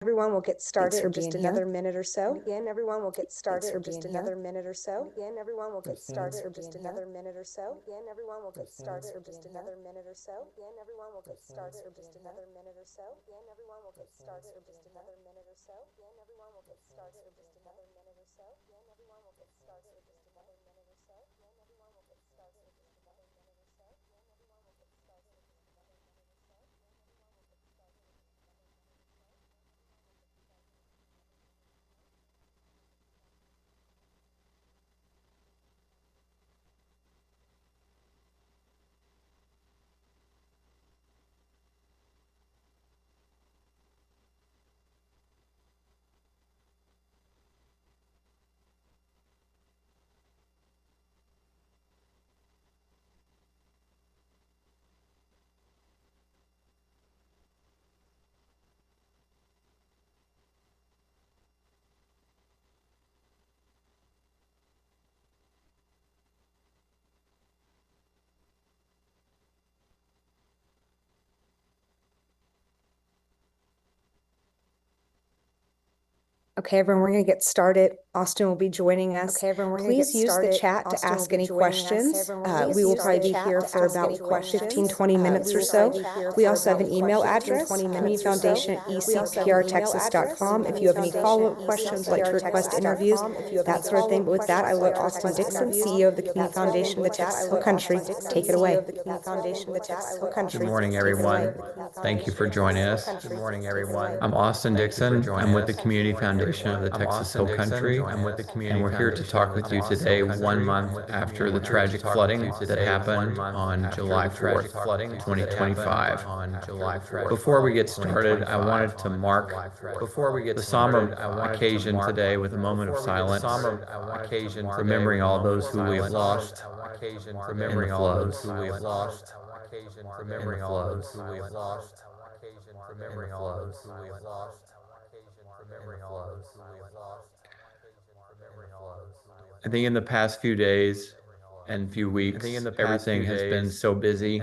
Everyone will get started in just another here. minute or so. Again, everyone will get started in just another minute or so. Again, everyone will get started in just another minute or so. Again, everyone will get started in just another minute or so. Again, everyone will get started in just another minute or so. Again, everyone will get started in just another minute or so. Again, everyone will get started in just another minute or so. Again, everyone will get started in just another minute or so. Again, everyone will get started in just another minute or so. Again, everyone will get started in just another minute or so. Again, everyone will get started in just another minute or so. Okay, everyone, we're going to get started. Austin will be joining us. Okay, everyone, please use the chat to ask any questions. We will probably be here for about 15-20 minutes or so. We also have an email address, communityfoundation@ecprtexas.com. If you have any follow-up questions, like to request interviews, that sort of thing. But with that, I will let Austin Dixon, CEO of the Community Foundation of the Texas Hill Country, take it away. Good morning, everyone. Thank you for joining us. Good morning, everyone. I'm Austin Dixon. I'm with the Community Foundation of the Texas Hill Country, and we're here to talk with you today, 1 month after the tragic flooding that happened on July 4th, 2025. Before we get started, I wanted to mark the somber occasion today with a moment of silence, remembering all those who we have lost in the floods. I think in the past few days and few weeks, everything has been so busy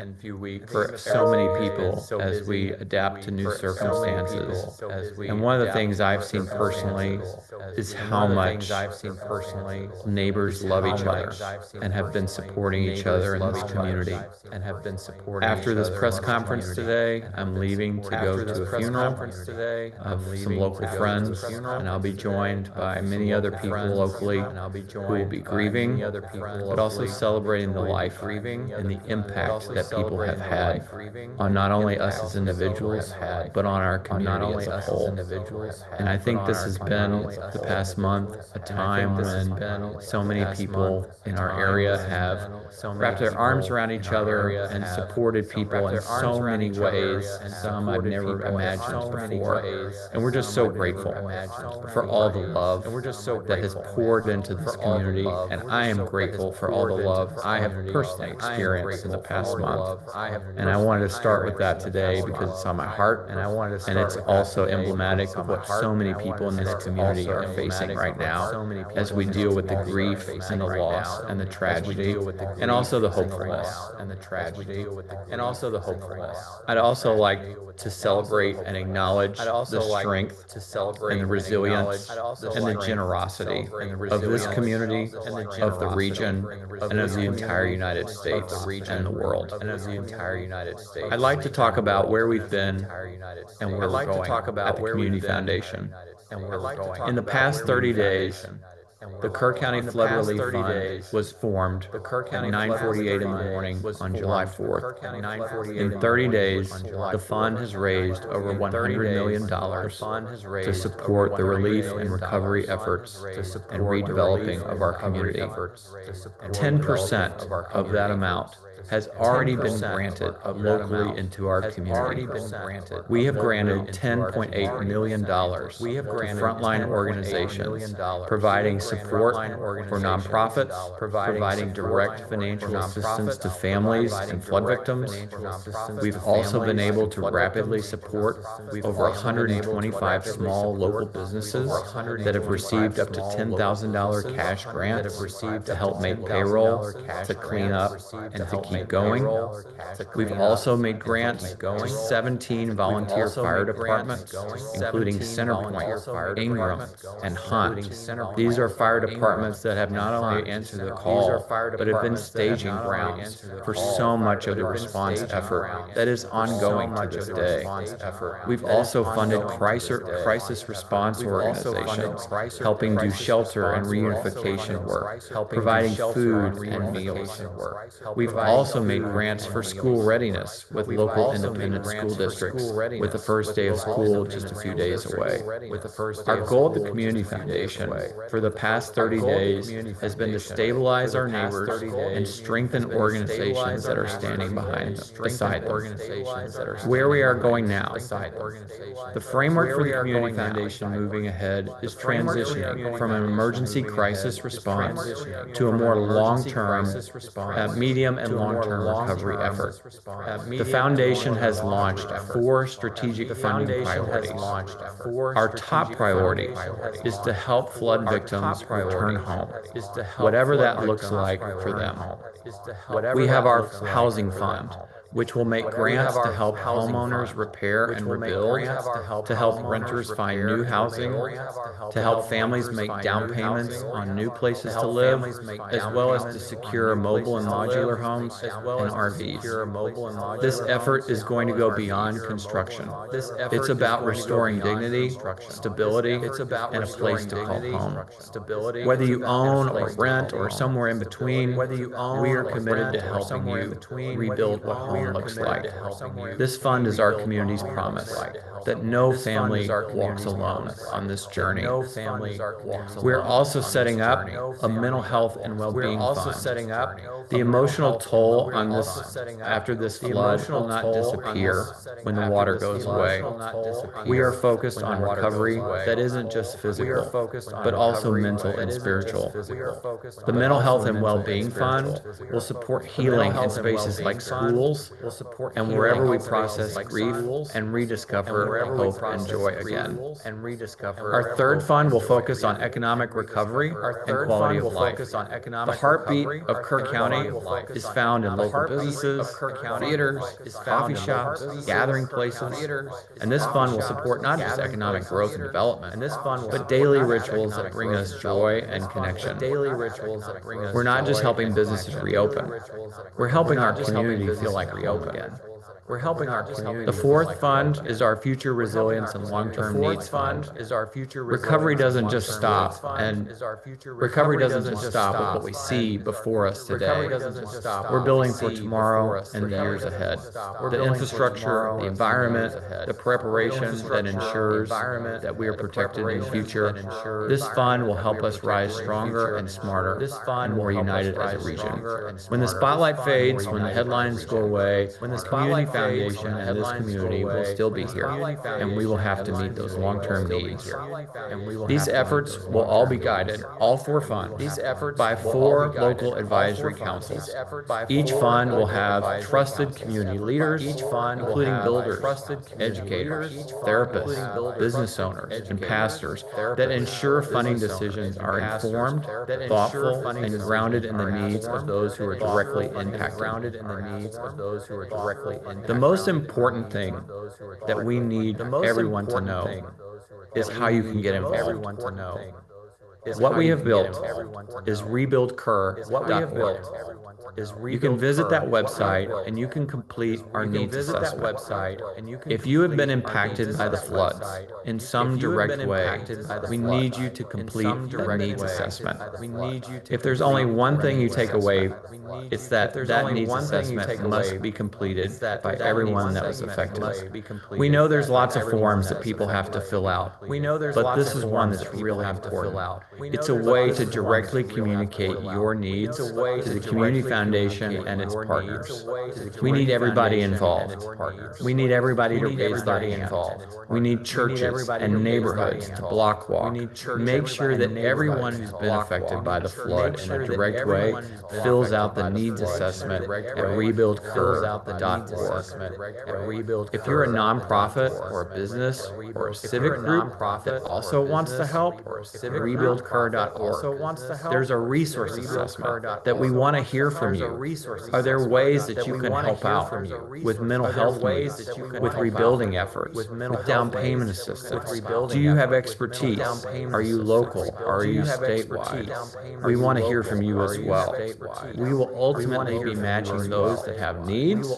for so many people as we adapt to new circumstances. And one of the things I've seen personally is how much neighbors love each other and have been supporting each other in this community. After this press conference today, I'm leaving to go to a funeral of some local friends, and I'll be joined by many other people locally who will be grieving, but also celebrating the life and the impact that people have had on not only us as individuals, but on our community as a whole. And I think this has been the past month a time when so many people in our area have wrapped their arms around each other and supported people in so many ways, some I've never imagined before. And we're just so grateful for all the love that has poured into this community. And I am grateful for all the love I have personally experienced in the past month. And I wanted to start with that today because it's on my heart, and it's also emblematic of what so many people in this community are facing right now as we deal with the grief and the loss and the tragedy, and also the hopefulness. I'd also like to celebrate and acknowledge the strength and the resilience and the generosity of this community, of the region, and of the entire United States and the world. I'd like to talk about where we've been and where we're going at the Community Foundation. In the past 30 days, the Kerr County Flood Relief Fund was formed at 9:48 in the morning on July 4th. In 30 days, the fund has raised over $100 million to support the relief and recovery efforts and redeveloping of our community. 10% of that amount has already been granted locally into our community. We have granted $10.8 million to frontline organizations, providing support for nonprofits, providing direct financial assistance to families and flood victims. We've also been able to rapidly support over 125 small local businesses that have received up to $10,000 cash grants to help make payroll, to clean up, and to keep going. We've also made grants to 17 volunteer fire departments, including Centerpoint, Ingram, and Hunt. These are fire departments that have not only answered the call, but have been staging grounds for so much of the response effort that is ongoing to this day. We've also funded crisis response organizations, helping do shelter and reunification work, providing food and meals. We've also made grants for school readiness with local independent school districts, with the first day of school just a few days away. Our goal at the Community Foundation for the past 30 days has been to stabilize our neighbors and strengthen organizations that are standing beside them. Where we are going now, the framework for the Community Foundation moving ahead is transitioning from an emergency crisis response to a more long-term, medium and long-term recovery effort. The foundation has launched 4 strategic funding priorities. Our top priority is to help flood victims return home, whatever that looks like for them. We have our housing fund, which will make grants to help homeowners repair and rebuild, to help renters find new housing, to help families make down payments on new places to live, as well as to secure mobile and modular homes and RVs. This effort is going to go beyond construction. It's about restoring dignity, stability, and a place to call home. Whether you own or rent or somewhere in between, we are committed to helping you rebuild what home looks like. This fund is our community's promise that no family walks alone on this journey. We're also setting up a mental health and well-being fund. The emotional toll on this after this flood will not disappear when the water goes away. We are focused on recovery that isn't just physical, but also mental and spiritual. The Mental Health and Well-Being Fund will support healing in spaces like schools and wherever we process grief and rediscover hope and joy again. Our third fund will focus on economic recovery and quality of life. The heartbeat of Kerr County is found in local businesses, theaters, coffee shops, gathering places, and this fund will support not just economic growth and development, but daily rituals that bring us joy and connection. We're not just helping businesses reopen, we're helping our community feel like home again. The fourth fund is our Future Resilience and Long-Term Needs Fund. Recovery doesn't just stop, and recovery doesn't just stop with what we see before us today. We're building for tomorrow and the years ahead. The infrastructure, the environment, the preparation that ensures that we are protected in the future. This fund will help us rise stronger and smarter and more united as a region. When the spotlight fades, when the headlines go away, when the Community Foundation and this community will still be here, and we will have to meet those long-term needs. These efforts will all be guided, all 4 funds, by 4 local advisory councils. Each fund will have trusted community leaders, including builders, educators, therapists, business owners, and pastors that ensure funding decisions are informed, thoughtful, and grounded in the needs of those who are directly impacted. The most important thing that we need everyone to know is how you can get involved. What we have built is rebuildkerr.org. You can visit that website and you can complete our needs assessment. If you have been impacted by the floods in some direct way, we need you to complete the needs assessment. If there's only one thing you take away, it's that needs assessment must be completed by everyone that was affected. We know there's lots of forms that people have to fill out, but this is one that's really important. It's a way to directly communicate your needs to the Community Foundation and its partners. We need everybody involved. We need everybody to raise their hand. We need churches and neighborhoods to block walk. Make sure that everyone who's been affected by the flood in a direct way fills out the needs assessment at rebuildkerr.org. If you're a nonprofit or a business or a civic group that also wants to help, rebuildkerr.org. There's a resource assessment that we want to hear from from you? Are there ways that you can help out with mental health needs, with rebuilding efforts, with down payment assistance? Do you have expertise? Are you local? Are you statewide? We want to hear from you as well. We will ultimately be matching those that have needs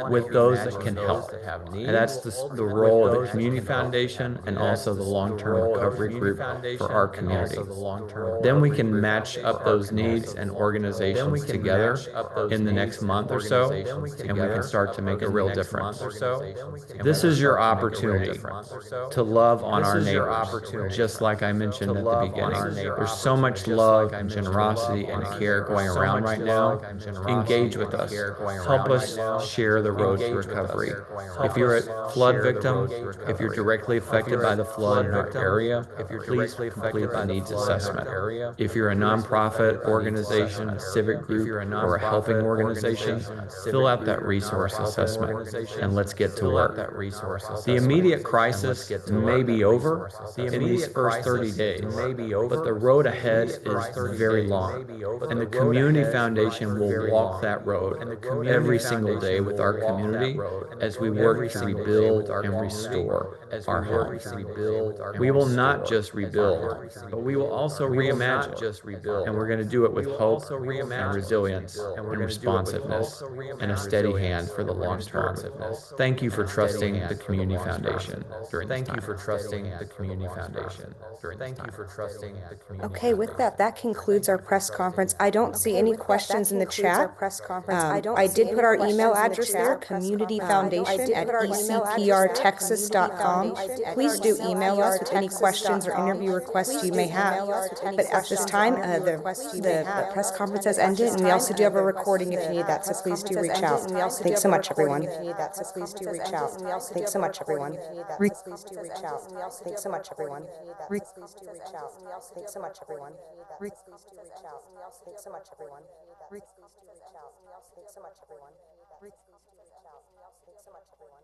with those that can help. And that's the role of the Community Foundation and also the Long-Term Recovery Group for our community. Then we can match up those needs and organizations together in the next month or so, and we can start to make a real difference. This is your opportunity to love on our neighbors, just like I mentioned at the beginning. There's so much love and generosity and care going around right now. Engage with us. Help us share the road to recovery. If you're a flood victim, if you're directly affected by the flood in our area, please complete the needs assessment. If you're a nonprofit organization, a civic group, or a helping organization, fill out that resource assessment and let's get to work. The immediate crisis may be over in these first 30 days, but the road ahead is very long. And the Community Foundation will walk that road every single day with our community as we work to rebuild and restore our homes. We will not just rebuild, but we will also reimagine. And we're going to do it with hope and resilience and responsiveness and a steady hand for the long term. Thank you for trusting the Community Foundation during this time. Thank you for trusting the Community Foundation during this time. Okay, with that, that concludes our press conference. I don't see any questions in the chat. I did put our email address there, communityfoundation@ecprtexas.com. Please do email us with any questions or interview requests you may have. But at this time, the press conference has ended, and we also do have a recording if you need that, so please do reach out. Thanks so much, everyone. Thanks so much, everyone. Thanks so much, everyone. Thanks so much, everyone. Thanks so much, everyone. Thanks so much, everyone. Thanks so much, everyone.